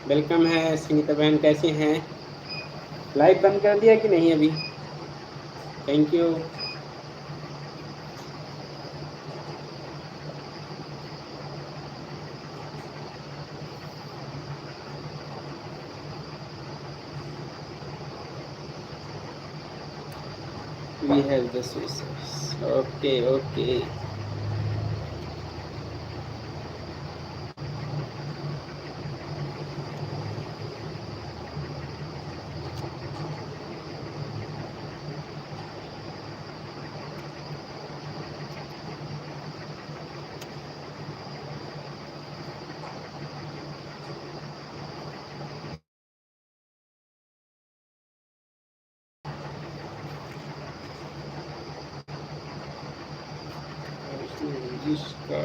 Welcome है सुनीता बहन, कैसी हैं? लाइव बंद कर दिया कि नहीं अभी? Thank you. We have the Swiss. Okay. जिसका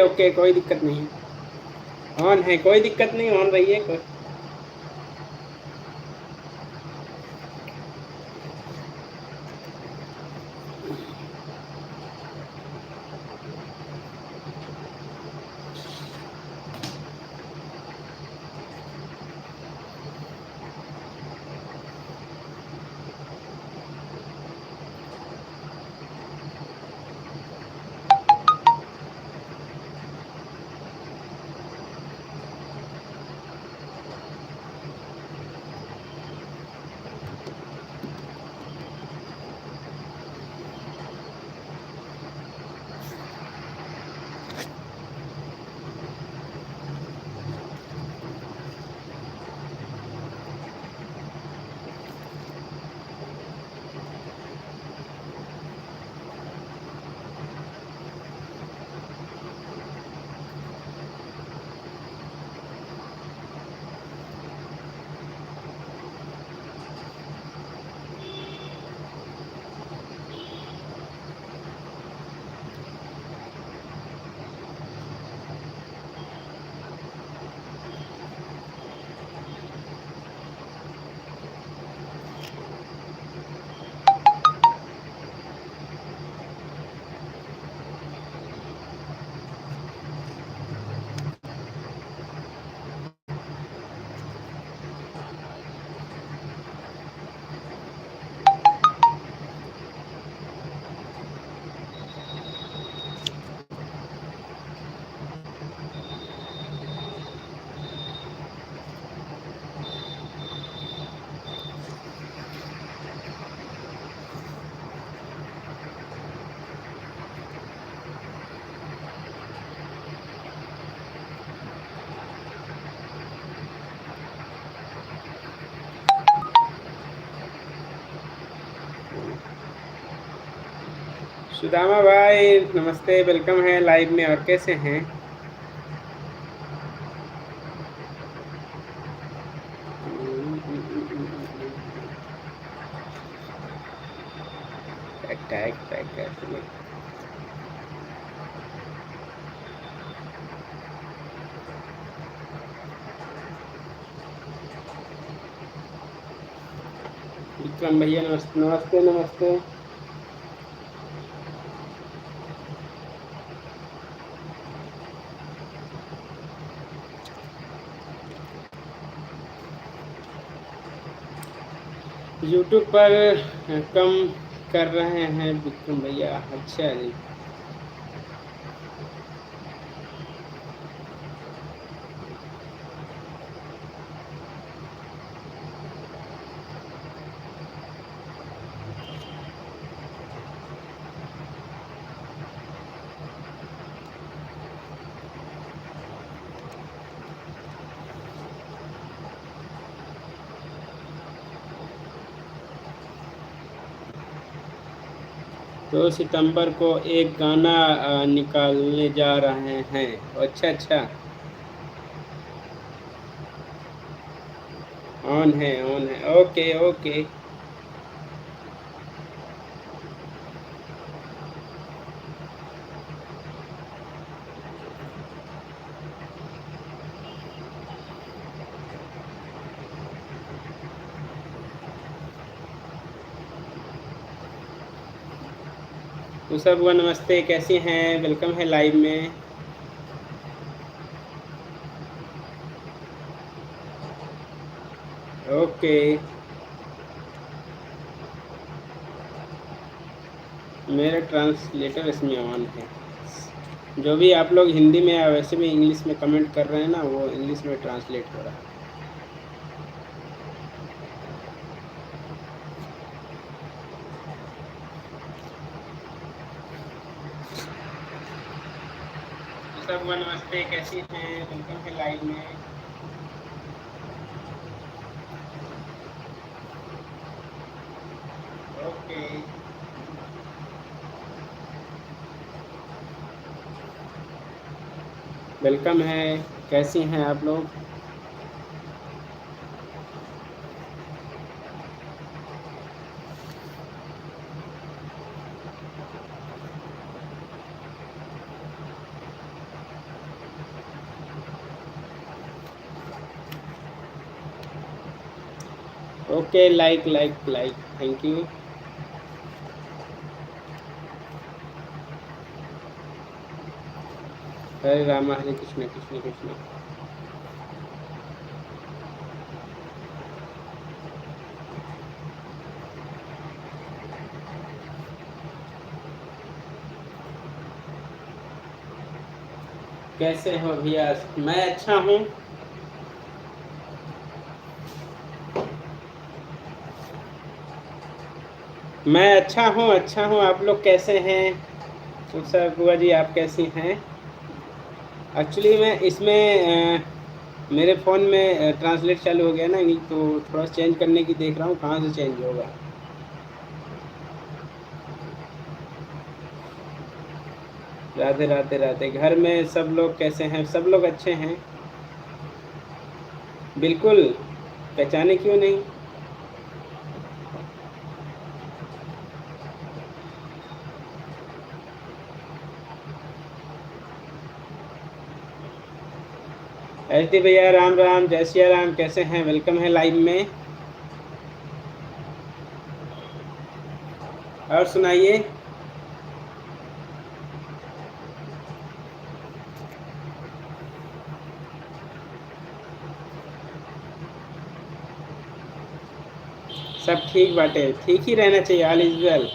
ओके, कोई दिक्कत नहीं। ऑन है, कोई दिक्कत नहीं, ऑन रही है। सुदामा भाई नमस्ते, वेलकम है लाइव में। और कैसे हैं? टैग विक्रम भैया नमस्ते। यूट्यूब पर कम कर रहे हैं विक्रम भैया। अच्छा जी। 2 सितंबर को एक गाना निकालने जा रहे हैं। अच्छा अच्छा। ऑन है, ऑन है। Okay okay. तो सब हुआ, नमस्ते, कैसी हैं? वेलकम है लाइव में। ओके। मेरा ट्रांसलेटर इसमें ऑन है। जो भी आप लोग हिंदी में या वैसे भी इंग्लिश में कमेंट कर रहे हैं ना, वो इंग्लिश में ट्रांसलेट हो रहा है। तो सब हुआ, नमस्ते, कैसी हैं? वेलकम है लाइव में। ओके। वेलकम है, कैसी हैं आप लोग? Okay, like like like, thank you. Hare Ram Hare Krishna Krishna Krishna. कैसे हो भैया? मैं अच्छा हूँ। मैं अच्छा हूँ, आप लोग कैसे हैं? सर बुआ जी, आप कैसी हैं? एक्चुअली मैं इसमें मेरे फ़ोन में ट्रांसलेट चालू हो गया ना, तो थोड़ा चेंज करने की देख रहा हूँ, कहाँ से चेंज होगा। राधे राधे राधे। घर में सब लोग कैसे हैं? सब लोग अच्छे हैं। बिल्कुल, पहचाने क्यों नहीं। एच डी भैया, राम राम, जय सिया राम, कैसे हैं? वेलकम है लाइव में। और सुनाइए। सब ठीक बाटे, ठीक ही रहना चाहिए, ऑल इज वेल।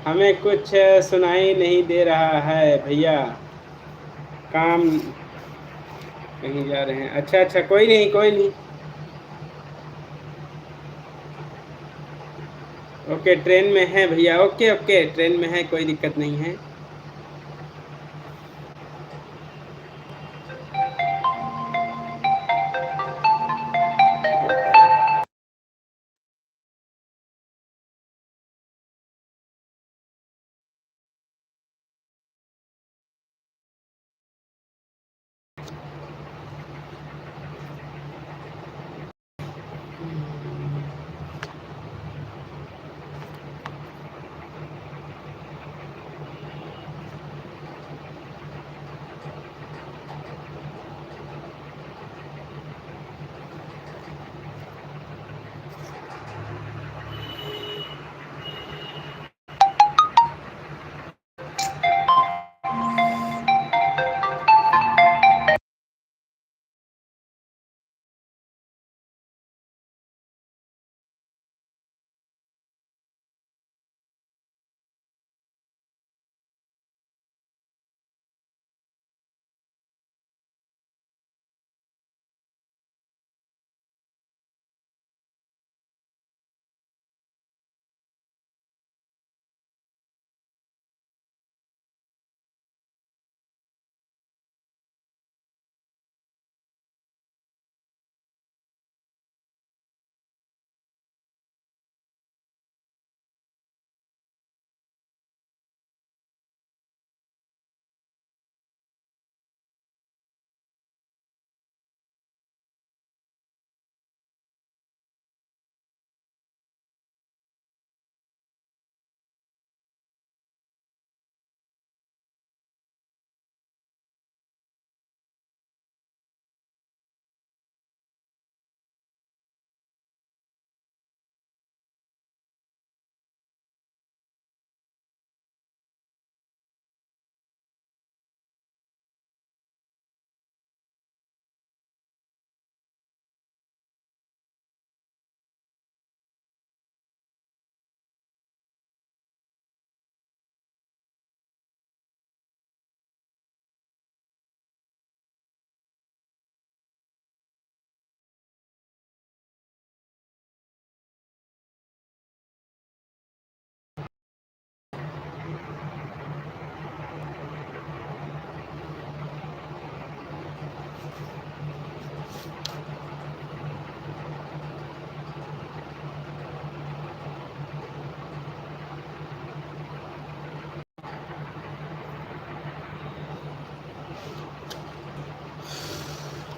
हमें कुछ सुनाई नहीं दे रहा है भैया, काम कहीं जा रहे हैं। अच्छा अच्छा, कोई नहीं कोई नहीं। ओके, ट्रेन में है भैया। ओके ओके, ट्रेन में है, कोई दिक्कत नहीं है।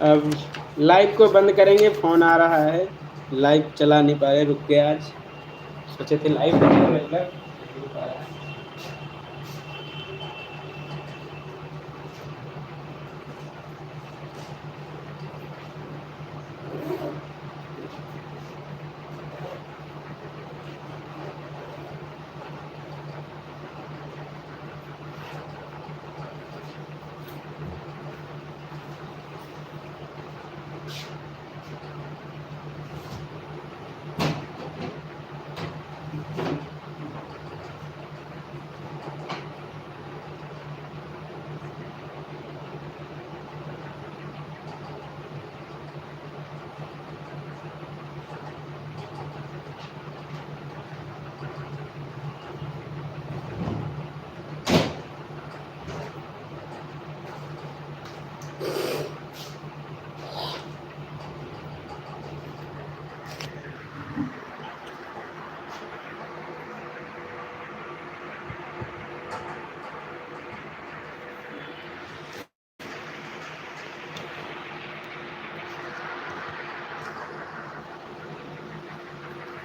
अब लाइव को बंद करेंगे, फ़ोन आ रहा है, लाइव चला नहीं पा रहे, रुक गया आज। सोचे थे लाइव मतलब नहीं हो पा रहा है।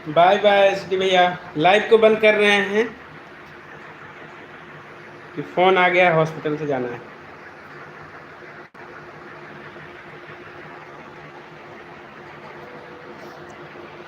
बाय बाय एसडी भैया, लाइव को बंद कर रहे हैं कि फ़ोन आ गया, हॉस्पिटल से जाना है।